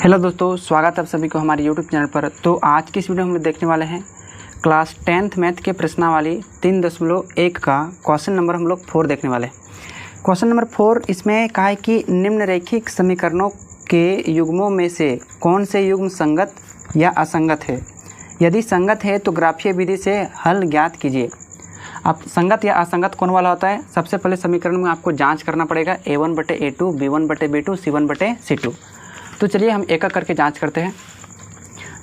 Hello दोस्तों, स्वागत है आप सभी को हमारे यूट्यूब चैनल पर। तो आज की इस वीडियो में हम देखने वाले हैं क्लास 10th मैथ के प्रश्नावली 3.1 का क्वेश्चन नंबर हम लोग 4 देखने वाले हैं। क्वेश्चन नंबर 4 इसमें कहा है कि निम्नरेखिक समीकरणों के युग्मों में से कौन से युग्म संगत या असंगत है। यदि संगत है तो ग्राफीय विधि से हल ज्ञात कीजिए। अब संगत या असंगत कौन वाला होता है, सबसे पहले समीकरण में आपको जाँच करना पड़ेगा A1/A2, B1/B2, C1/C2। तो चलिए हम एक एक करके जांच करते हैं।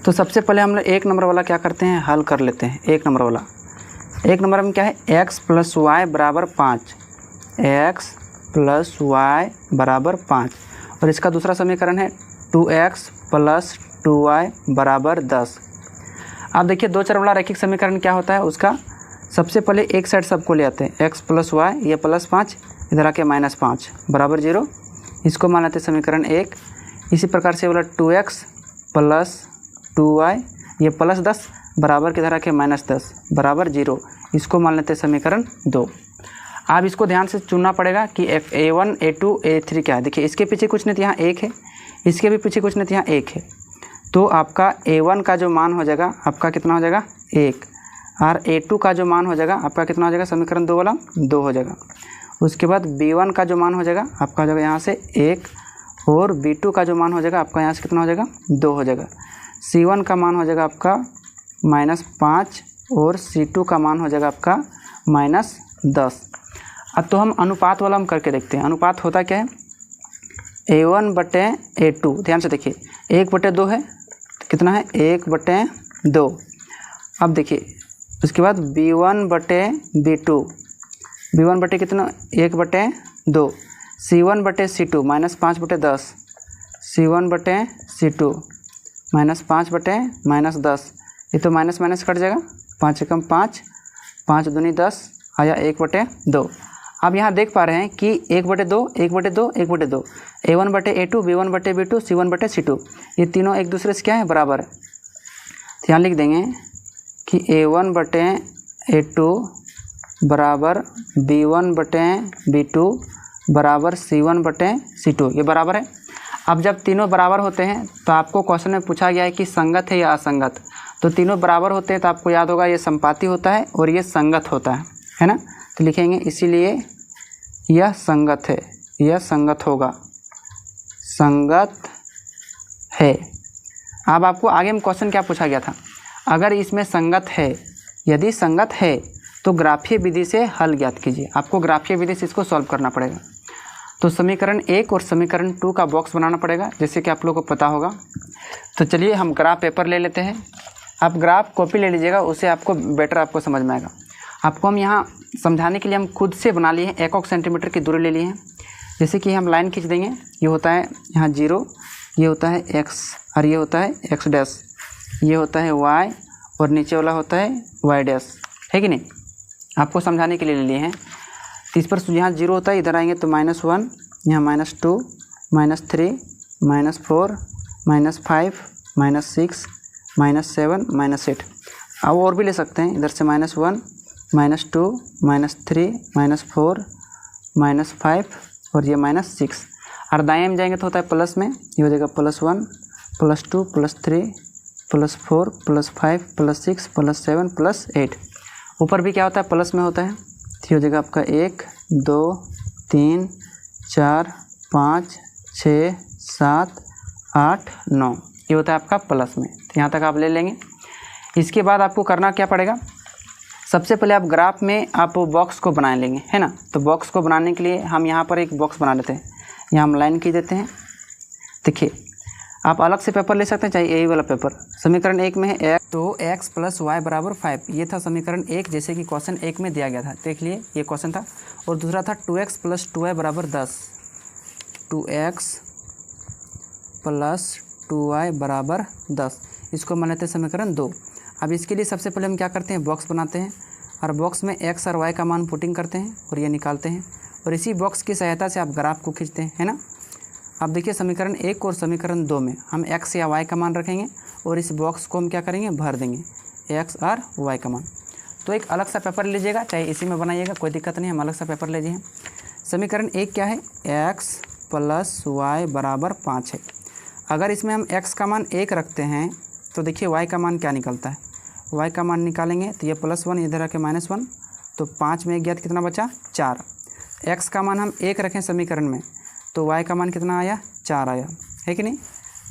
तो सबसे पहले हम लोग एक नंबर वाला क्या करते हैं, हल कर लेते हैं। एक नंबर में क्या है, x + y = 5, x + y = 5। और इसका दूसरा समीकरण है 2x + 2y = 10। अब देखिए दो चर वाला रैखिक समीकरण क्या होता है, उसका सबसे पहले एक साइड सबको ले आते हैं, x + y ये +5 इधर आके -5 = 0। इसको मान लेते हैं समीकरण 1। इसी प्रकार से बोला 2x + 2y ये +10 बराबर किधर आके -10 = 0। इसको मान लेते हैं समीकरण 2। आप इसको ध्यान से चुनना पड़ेगा कि A1, A2, A3 क्या है। देखिए इसके पीछे कुछ नहीं, यहाँ 1 है, इसके भी पीछे कुछ नहीं, यहाँ 1 है। तो आपका A1 का जो मान हो जाएगा आपका कितना हो जाएगा 1, और A2 का जो मान हो जाएगा आपका कितना हो जाएगा, समीकरण 2 वाला 2 हो जाएगा। उसके बाद B1 का जो मान हो जाएगा आपका हो जाएगा यहाँ से 1, और B2 का जो मान हो जाएगा आपका यहाँ से कितना हो जाएगा 2 हो जाएगा। C1 का मान हो जाएगा आपका -5, और C2 का मान हो जाएगा आपका -10। अब तो हम अनुपात वाला हम करके देखते हैं। अनुपात होता क्या है, A1/A2, ध्यान से देखिए 1/2 है, कितना है 1/2। अब देखिए उसके बाद B1/B2, B1 कितना 1/2, C1/C2 -5/10, C1/C2 -5/10, ये तो माइनस कट जाएगा, 5 एकम 5, 5 दूनी 10 आया 1/2। अब यहाँ देख पा रहे हैं कि 1/2, 1/2, 1/2, A1/A2, B1/B2, C1/C2 ये तीनों एक दूसरे से क्या है, बराबर है। तो यहाँ लिख देंगे कि A1/A2 बराबर B1/B2 बराबर C1/C2 ये बराबर है। अब जब तीनों बराबर होते हैं तो आपको क्वेश्चन में पूछा गया है कि संगत है या असंगत। तो तीनों बराबर होते हैं तो आपको याद होगा ये संपाती होता है और ये संगत होता है ना। तो लिखेंगे इसीलिए यह संगत है, यह संगत होगा, संगत है। अब आपको आगे में क्वेश्चन क्या पूछा गया था, अगर इसमें संगत है, यदि संगत है तो ग्राफीय विधि से हल ज्ञात कीजिए। आपको ग्राफीय विधि से इसको सॉल्व करना पड़ेगा। तो समीकरण 1 और समीकरण 2 का बॉक्स बनाना पड़ेगा, जैसे कि आप लोगों को पता होगा। तो चलिए हम ग्राफ पेपर ले लेते हैं। आप ग्राफ कॉपी ले लीजिएगा, उससे आपको बेटर आपको समझ में आएगा। आपको हम यहाँ समझाने के लिए हम खुद से बना लिए हैं, 1 सेंटीमीटर की दूरी ले लिए हैं। जैसे कि हम लाइन खींच देंगे, ये होता है यहाँ 0, ये होता है x, और ये होता है x', ये होता है y, और नीचे वाला होता है y', है कि नहीं। आपको समझाने के लिए ले लिए हैं। तो इस पर यहाँ 0 होता है, इधर आएंगे तो -1, यहाँ -2, -3, -4, -5, -6, -7, -8। अब और भी ले सकते हैं, इधर से -1, -2, -3, -4, -5, और ये -6। और दाएं में जाएंगे तो होता है प्लस में, ये हो जाएगा +1, +2, +3, +4, +5, +6, +7, +8। ऊपर भी क्या होता है, प्लस में होता है। तो हो जाएगा आपका 1, 2, 3, 4, 5, 6, 7, 8, 9, ये होता है आपका प्लस में। तो यहाँ तक आप ले लेंगे। इसके बाद आपको करना क्या पड़ेगा, सबसे पहले आप ग्राफ में आप बॉक्स को बना लेंगे, है ना। तो बॉक्स को बनाने के लिए हम यहाँ पर एक बॉक्स बना लेते हैं। यहाँ हम लाइन खींच देते हैं। देखिए आप अलग से पेपर ले सकते हैं, चाहे यही वाला पेपर। समीकरण 1 में है तो x + y = 5, ये था समीकरण 1, जैसे कि क्वेश्चन 1 में दिया गया था। देख लिए ये क्वेश्चन था। और दूसरा था 2x + 2y = 10, 2x + 2y = 10। इसको मान लेते हैं समीकरण 2। अब इसके लिए सबसे पहले हम क्या करते हैं, बॉक्स बनाते हैं, और बॉक्स में x और y का मान पुटिंग करते हैं और ये निकालते हैं, और इसी बॉक्स की सहायता से आप ग्राफ को खींचते हैं, है ना। अब देखिए समीकरण 1 और समीकरण 2 में हम x या y का मान रखेंगे, और इस बॉक्स को हम क्या करेंगे, भर देंगे x और y का मान। तो एक अलग सा पेपर लीजिएगा, चाहे इसी में बनाइएगा, कोई दिक्कत नहीं, हम अलग सा पेपर लीजिए। समीकरण 1 क्या है, x + y = 5 है। अगर इसमें हम x का मान 1 रखते हैं तो देखिए y का मान क्या निकलता है, y का मान निकालेंगे तो ये +1 इधर आके -1, तो 5 में 1 गया तो कितना बचा 4। x का मान हम 1 रखें समीकरण में तो y का मान कितना आया 4 आया, है कि नहीं।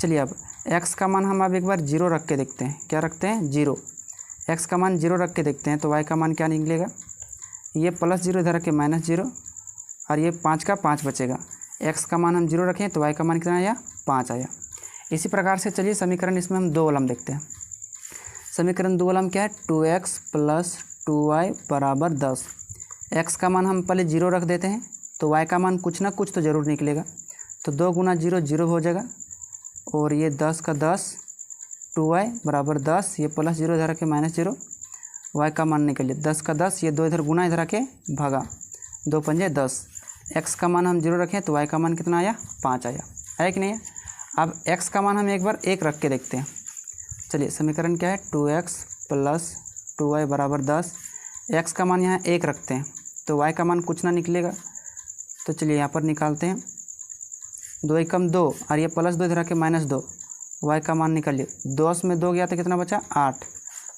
चलिए अब x का मान हम अब एक बार 0 रख के देखते हैं, क्या रखते हैं 0, x का मान 0 रख के देखते हैं तो y का मान क्या निकलेगा, ये +0 इधर रख के -0 और ये 5 का 5 बचेगा। x का मान हम 0 रखें तो y का मान कितना आया 5 आया। इसी प्रकार से चलिए समीकरण इसमें हम 2 वाला देखते हैं। समीकरण 2 वाला क्या है 2x + 2y = 10। x का मान हम पहले 0 रख देते हैं तो y का मान कुछ ना कुछ तो ज़रूर निकलेगा, तो 2 × 0 0 हो जाएगा और ये 10 का 10 2y = 10, ये +0 इधर आके -0, y का मान निकलिए 10 का 10, ये 2 इधर गुना इधर आके भागा, 2 पंजे 10। x का मान हम 0 रखें तो y का मान कितना आया 5 आया, है कि नहीं है। अब x का मान हम एक बार 1 रख के देखते हैं। चलिए समीकरण क्या है 2x + 2y = 10। x का मान यहाँ 1 रखते हैं तो y का मान कुछ ना निकलेगा, तो चलिए यहाँ पर निकालते हैं। 2 × 2 और ये +2 इधर आके -2, y का मान निकालिए 10 में 2 गया तो कितना बचा 8,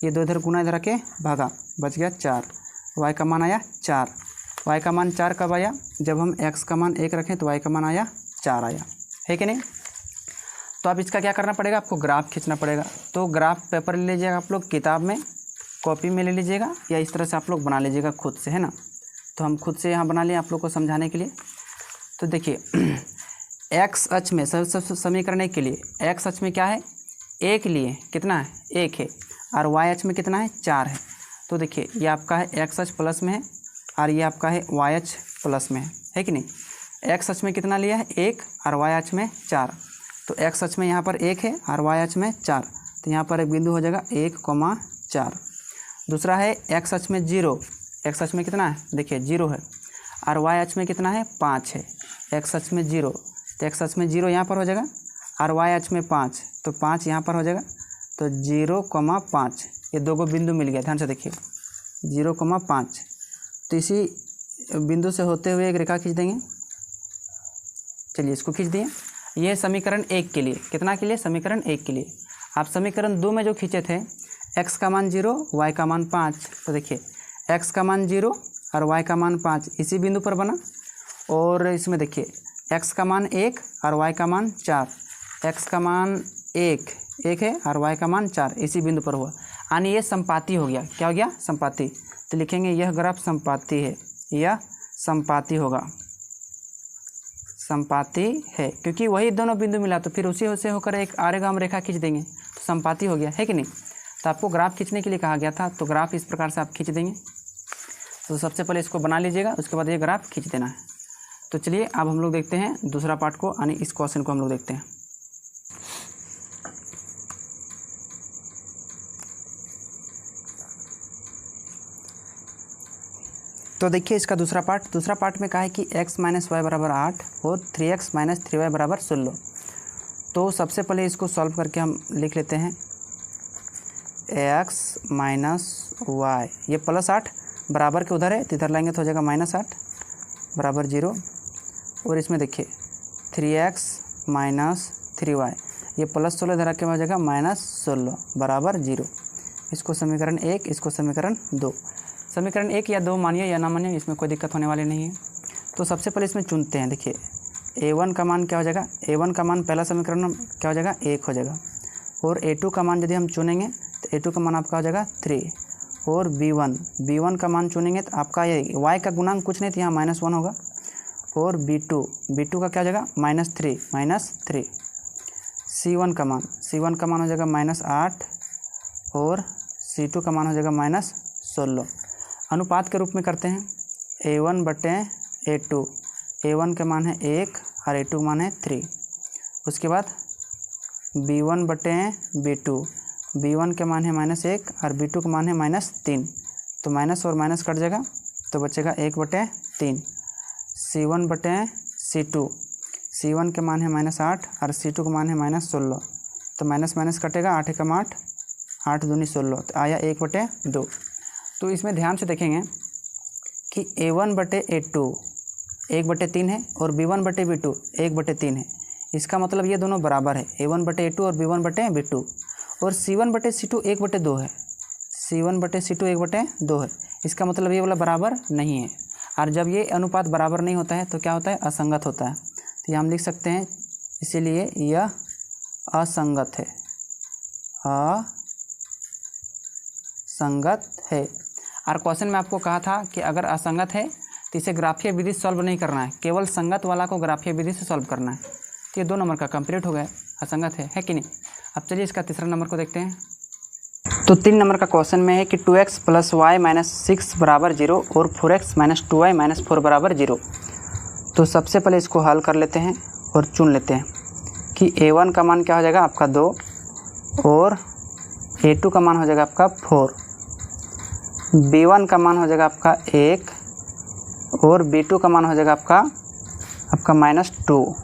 ये 2 इधर गुना इधर आके भागा, बच गया 4, y का मान आया 4। y का मान 4 कब आया, जब हम x का मान 1 रखें तो y का मान आया 4 आया, है कि नहीं। तो अब इसका क्या करना पड़ेगा, आपको ग्राफ खींचना पड़ेगा। तो ग्राफ पेपर ले लीजिएगा आप लोग, किताब में कॉपी में ले लीजिएगा या इस तरह से आप लोग बना लीजिएगा खुद से, है ना। तो हम खुद से यहाँ बना लिए आप लोग को समझाने के लिए। तो देखिए x अक्ष में समीकरण 1 के लिए x अक्ष में क्या है 1 लिए कितना है 1 है और y अक्ष में कितना है 4 है। तो देखिए ये आपका है x अक्ष प्लस में है और ये आपका है y अक्ष प्लस में है कि नहीं। x अक्ष में कितना लिया है 1 और y अक्ष में 4, तो x अक्ष में यहाँ पर 1 है और y अक्ष में 4, तो यहाँ पर एक बिंदु हो जाएगा 1,4। दूसरा है x अक्ष में 0, x अक्ष में कितना है देखिए 0 है और y अक्ष में कितना है 5 है। x अक्ष में 0 तो x अक्ष में 0 यहाँ पर हो जाएगा और y अक्ष में 5 तो 5 यहाँ पर हो जाएगा, तो 0,5 ये 2 को बिंदु मिल गया, ध्यान से देखिए 0,5। तो इसी बिंदु से होते हुए एक रेखा खींच देंगे। चलिए इसको खींच दिए। ये समीकरण 1 के लिए, कितना के लिए समीकरण 1 के लिए। आप समीकरण 2 में जो खींचे थे x का मान 0 y का मान 5, तो देखिए x का मान 0 और y का मान 5 इसी बिंदु पर बना, और इसमें देखिए x का मान 1 और y का मान 4, x का मान 1 है और y का मान 4 इसी बिंदु पर हुआ, यानी ये संपाती हो गया। क्या हो गया संपाती। तो लिखेंगे यह ग्राफ संपाती है, यह संपाती होगा, संपाती है, क्योंकि वही दोनों बिंदु मिला तो फिर उसी से होकर एक आरेगाम रेखा खींच देंगे तो संपाती हो गया, है कि नहीं। तो आपको ग्राफ खींचने के लिए कहा गया था, तो ग्राफ इस प्रकार से आप खींच देंगे। तो सबसे पहले इसको बना लीजिएगा, उसके बाद ये ग्राफ खींच देना है। तो चलिए अब हम लोग देखते हैं दूसरा पार्ट को, यानी इस क्वेश्चन को हम लोग देखते हैं। तो देखिए इसका दूसरा पार्ट में कहा है कि x - y = 8 और 3x - 3y = 16। तो सबसे पहले इसको सॉल्व करके हम लिख लेते हैं x - y, ये +8 बराबर के उधर है तो इधर लाएंगे तो हो जाएगा -8 बराबर 0, और इसमें देखिए 3x - 3y, ये +16 इधर आके हो जाएगा -16 बराबर 0। इसको समीकरण 1, इसको समीकरण 2। समीकरण 1 या 2 मानिए या ना मानिए, इसमें कोई दिक्कत होने वाली नहीं है। तो सबसे पहले इसमें चुनते हैं। देखिए a1 का मान क्या हो जाएगा, a1 का मान पहला समीकरण में क्या हो जाएगा 1 हो जाएगा, और a2 का मान यदि हम चुनेंगे तो a2 का मान आपका हो जाएगा 3, और b1 का मान चुनेंगे तो आपका ये y का गुणांक कुछ नहीं तो यहाँ -1 होगा, और b2 का क्या हो जाएगा -3, c1 का मान हो जाएगा -8 और c2 का मान हो जाएगा -16। अनुपात के रूप में करते हैं a1/a2, a1 के मान है 1 और a2 मान है 3। उसके बाद b1/b2, b1 के मान है -1 और b2 का मान है -3, तो माइनस और माइनस कट जाएगा तो बचेगा 1/3। c1/c2, c1 के मान है -8 और c2 का मान है -16, तो माइनस माइनस कटेगा, 8 एकम 8, 8 दूनी 16, तो आया 1/2। तो इसमें ध्यान से देखेंगे कि a1/a2 1/3 है और b1/b2 1/3 है। इसका मतलब ये दोनों बराबर है, A1/A2 और B1/B2। और C1/C2 1/2 है, C1/C2 1/2 है। इसका मतलब ये वाला बराबर नहीं है। और जब ये अनुपात बराबर नहीं होता है तो क्या होता है, असंगत होता है। तो ये हम लिख सकते हैं, इसीलिए यह असंगत है, असंगत है। और क्वेश्चन में आपको कहा था कि अगर असंगत है तो इसे ग्राफीय विधि से सॉल्व नहीं करना है, केवल संगत वाला को ग्राफीय विधि से सॉल्व करना है। तो ये 2 नंबर का कंप्लीट हो गया, असंगत है कि नहीं। अब चलिए इसका तीसरा नंबर को देखते हैं। तो 3 नंबर का क्वेश्चन में है कि 2x + y - 6 = 0 और 4x - 2y - 4 = 0। तो सबसे पहले इसको हल कर लेते हैं और चुन लेते हैं कि A1 का मान क्या हो जाएगा आपका 2 और A2 का मान हो जाएगा आपका 4, B1 का मान हो जाएगा आपका 1 और B2 का मान हो जाएगा आपका -2,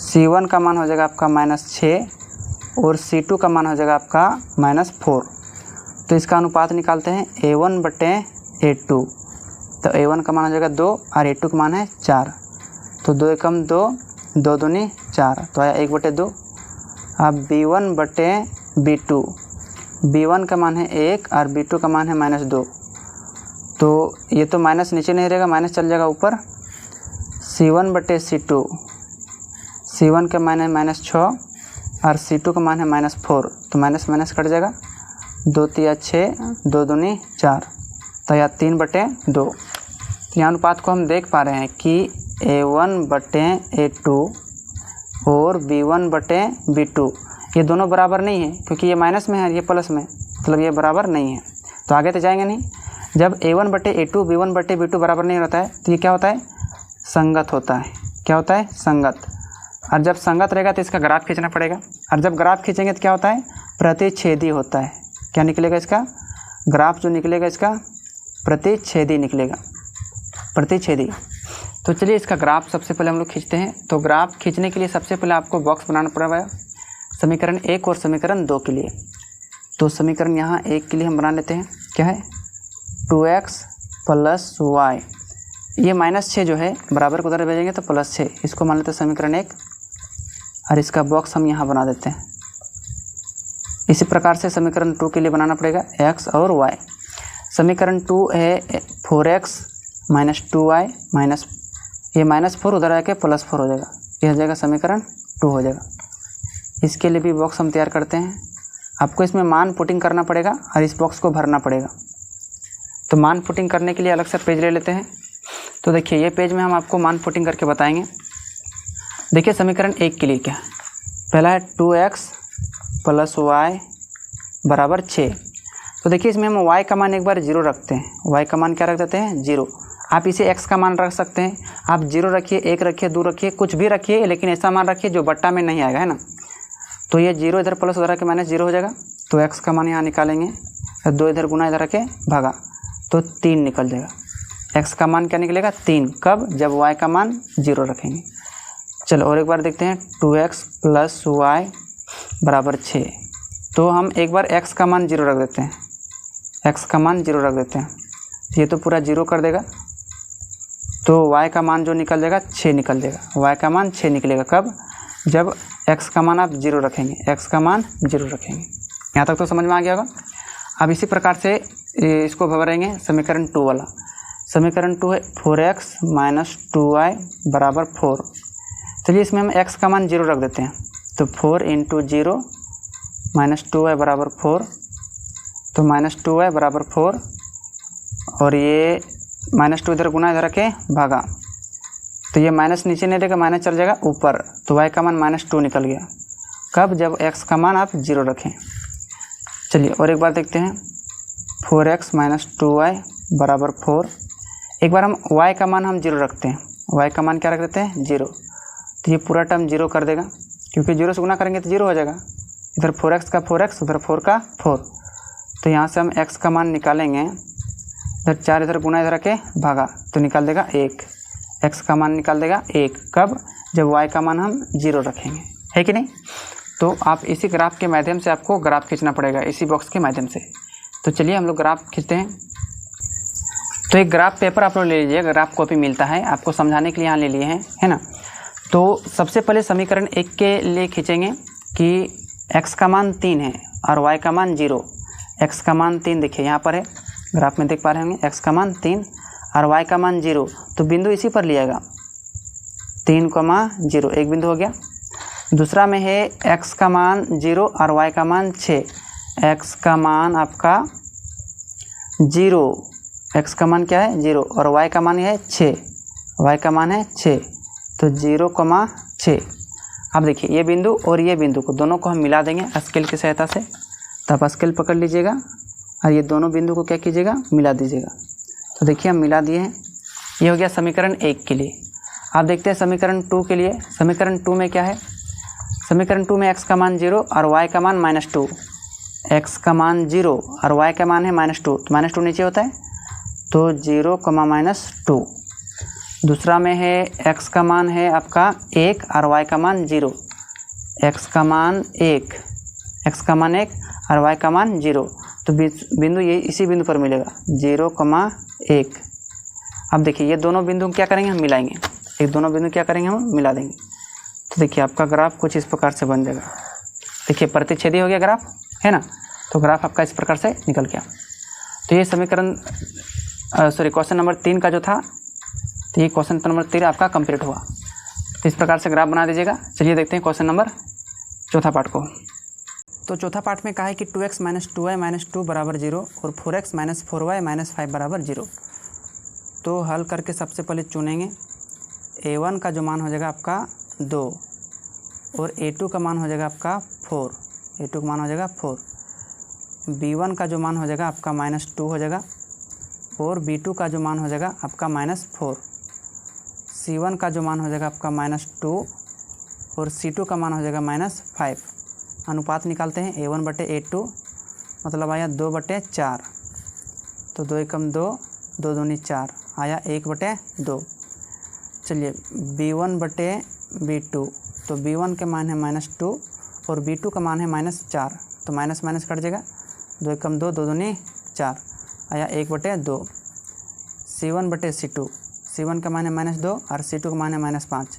C1 का मान हो जाएगा आपका -6 और C2 का मान हो जाएगा आपका -4। तो इसका अनुपात निकालते हैं A1/A2। तो A1 का मान हो जाएगा 2 और A2 का मान है 4। तो 2 एकम 2, 2 दूनी 4, तो आया 1/2। अब B1/B2, B1 का मान है 1 और B2 का मान है -2। तो ये तो माइनस नीचे नहीं रहेगा, माइनस चल जाएगा ऊपर। C1/C2, C1 का मान है -6 और C2 का मान है -4। तो माइनस माइनस कट जाएगा, 2 तिया 6, 2 दूनी 4, तो यह 3/2। तो यहाँ अनुपात को हम देख पा रहे हैं कि A1/A2 और B1/B2 ये दोनों बराबर नहीं है, क्योंकि ये माइनस में है, ये प्लस में, मतलब ये बराबर नहीं है। तो आगे तो जाएंगे नहीं। जब A1/A2 B1/B2 बराबर नहीं होता है तो ये क्या होता है, संगत होता है। क्या होता है, संगत। और जब संगत रहेगा तो इसका ग्राफ खींचना पड़ेगा, और जब ग्राफ खींचेंगे तो क्या होता है, प्रतिच्छेदी होता है। क्या निकलेगा इसका ग्राफ, जो निकलेगा इसका प्रतिच्छेदी निकलेगा, प्रतिच्छेदी। तो चलिए इसका ग्राफ सबसे पहले हम लोग खींचते हैं। तो ग्राफ खींचने के लिए सबसे पहले आपको बॉक्स बनाना पड़ेगा समीकरण 1 और समीकरण 2 के लिए। तो समीकरण यहाँ 1 के लिए हम बना लेते हैं, क्या है 2x + y, ये -6 जो है बराबर को उधर भेजेंगे तो +6, इसको मान लेते हैं समीकरण 1, और इसका बॉक्स हम यहाँ बना देते हैं। इसी प्रकार से समीकरण 2 के लिए बनाना पड़ेगा x और y। समीकरण 2 है 4x - 2y माइनस, ये -4 उधर आके +4 हो जाएगा, यह हो जाएगा समीकरण 2 हो जाएगा। इसके लिए भी बॉक्स हम तैयार करते हैं। आपको इसमें मान पुटिंग करना पड़ेगा और इस बॉक्स को भरना पड़ेगा। तो मान पुटिंग करने के लिए अलग से पेज ले लेते हैं। तो देखिए ये पेज में हम आपको मान पुटिंग करके बताएंगे। देखिए समीकरण 1 के लिए क्या है, पहला है 2x + y = 6। तो देखिए इसमें हम y का मान एक बार 0 रखते हैं, y का मान क्या रख देते हैं 0। आप इसे x का मान रख सकते हैं, आप 0 रखिए, 1 रखिए, 2 रखिए, कुछ भी रखिए, लेकिन ऐसा मान रखिए जो बट्टा में नहीं आएगा, है ना। तो ये 0 इधर प्लस उधर के -0 हो जाएगा। तो x का मान यहाँ निकालेंगे, 2 इधर गुना इधर रखे भागा, तो 3 निकल जाएगा। x का मान क्या निकलेगा 3, कब, जब y का मान 0 रखेंगे। चलो और एक बार देखते हैं 2x + y = 6। तो हम एक बार x का मान 0 रख देते हैं, x का मान 0 रख देते हैं, तो ये तो पूरा 0 कर देगा। तो y का मान जो निकल जाएगा 6 निकल जाएगा, y का मान 6 निकलेगा, कब, जब x का मान आप 0 रखेंगे, x का मान 0 रखेंगे। यहाँ तक तो समझ में आ गया होगा। अब इसी प्रकार से इसको भरेंगे समीकरण 2 वाला। समीकरण 2 है 4x - 2y = 4। चलिए इसमें हम x का मान 0 रख देते हैं। तो 4 × 0 - 2y = 4, तो -2y = 4, और ये -2 इधर गुना इधर रखे भागा, तो ये माइनस नीचे नहीं रहेगा, माइनस चल जाएगा ऊपर। तो y का मान -2 निकल गया, कब, जब x का मान आप 0 रखें। चलिए और एक बार देखते हैं 4x - 2y = 4। एक बार हम y का मान हम 0 रखते हैं, y का मान क्या रख देते हैं 0। तो ये पूरा टर्म 0 कर देगा, क्योंकि 0 से गुना करेंगे तो 0 हो जाएगा। इधर 4x का 4x, उधर 4 का 4। तो यहाँ से हम x का मान निकालेंगे, इधर 4 इधर गुना इधर रखे भागा, तो निकाल देगा 1। x का मान निकाल देगा 1, कब, जब y का मान हम 0 रखेंगे, है कि नहीं। तो आप इसी ग्राफ के माध्यम से आपको ग्राफ खींचना पड़ेगा, इसी बॉक्स के माध्यम से। तो चलिए हम लोग ग्राफ खींचते हैं। तो एक ग्राफ पेपर आप लोग ले लीजिए, ग्राफ कॉपी मिलता है आपको समझाने के लिए, यहाँ ले लिए हैं, है ना। तो सबसे पहले समीकरण 1 के लिए खींचेंगे कि x का मान 3 है और y का मान 0। x का मान 3 देखिए यहाँ पर है, ग्राफ में देख पा रहे होंगे, x का मान 3 और y का मान 0, तो बिंदु इसी पर लिएगा 3,0, एक बिंदु हो गया। दूसरा में है x का मान 0 और y का मान 6। x का मान आपका 0, x का मान क्या है 0 और y का मान है 6, y का मान है 6, तो 0,6। अब देखिए ये बिंदु और ये बिंदु को दोनों को हम मिला देंगे स्केल की सहायता से। तो आप स्केल पकड़ लीजिएगा और ये दोनों बिंदु को क्या कीजिएगा, मिला दीजिएगा। तो देखिए हम मिला दिए हैं, ये हो गया समीकरण 1 के लिए। आप देखते हैं समीकरण 2 के लिए। समीकरण 2 में क्या है, समीकरण 2 में x का मान 0 और y का मान -2। x का मान 0 और y का मान है -2, तो -2 नीचे होता है, तो 0, -2। दूसरा में है x का मान है आपका 1 और y का मान 0। x का मान 1, x का मान 1 और y का मान 0, तो बिंदु ये इसी बिंदु पर मिलेगा 0,1। अब देखिए ये दोनों बिंदु क्या करेंगे, हम मिलाएंगे। ये दोनों बिंदु क्या करेंगे, हम मिला देंगे। तो देखिए आपका ग्राफ कुछ इस प्रकार से बन जाएगा। देखिए प्रतिच्छेदी हो गया ग्राफ, है ना, तो ग्राफ आपका इस प्रकार से निकल गया। तो ये समीकरण क्वेश्चन नंबर 3 का जो था, तो ये क्वेश्चन नंबर 3 आपका कंप्लीट हुआ। तो इस प्रकार से ग्राफ बना दीजिएगा। चलिए देखते हैं क्वेश्चन नंबर चौथा पार्ट को। तो चौथा पार्ट में कहा है कि 2x - 2y - 2 = 0 और 4x - 4y - 5 = 0। तो हल करके सबसे पहले चुनेंगे a1 का जो मान हो जाएगा आपका 2 और a2 का मान हो जाएगा आपका 4, a2 का मान हो जाएगा 4। b1 का जो मान हो जाएगा आपका -2 हो जाएगा और b2 का जो मान हो जाएगा आपका -4। c1 का जो मान हो जाएगा आपका -2 और c2 का मान हो जाएगा -5। अनुपात निकालते हैं a1/a2, मतलब आया 2/4, तो 2 एकम 2, 2 दूनी 4, आया 1/2। चलिए b1/b2, तो b1 के मान है -2 और b2 का मान है -4, तो माइनस माइनस कट जाएगा, 2 एकम 2, 2 दूनी 4, आया 1/2। c1/c2, c1 का मान है -2 और c2 का मान है -5,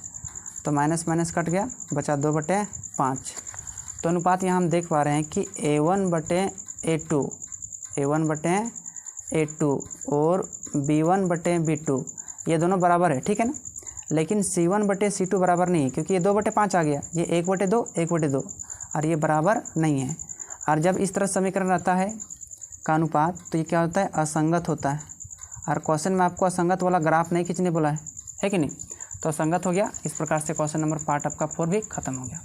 तो माइनस माइनस कट गया, बचा 2/5। तो अनुपात यहाँ हम देख पा रहे हैं कि a1/a2, a1/a2 और b1/b2 ये दोनों बराबर है, ठीक है ना। लेकिन c1/c2 बराबर नहीं है, क्योंकि ये 2/5 आ गया, ये 1/2, 1/2 और ये बराबर नहीं है। और जब इस तरह समीकरण रहता है का अनुपात, तो ये क्या होता है, असंगत होता है। और क्वेश्चन में आपको असंगत वाला ग्राफ नहीं खींचने बोला है कि नहीं, तो असंगत हो गया। इस प्रकार से क्वेश्चन नंबर पार्ट आपका 4 भी खत्म हो गया।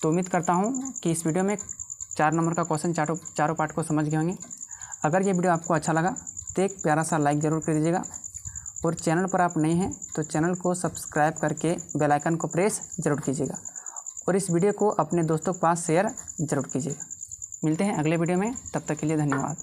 तो उम्मीद करता हूँ कि इस वीडियो में 4 नंबर का क्वेश्चन चारों पार्ट को समझ गए होंगे। अगर ये वीडियो आपको अच्छा लगा तो एक प्यारा सा लाइक ज़रूर कर दीजिएगा, और चैनल पर आप नए हैं तो चैनल को सब्सक्राइब करके बेल आइकन को प्रेस ज़रूर कीजिएगा, और इस वीडियो को अपने दोस्तों के पास शेयर ज़रूर कीजिएगा। मिलते हैं अगले वीडियो में, तब तक के लिए धन्यवाद।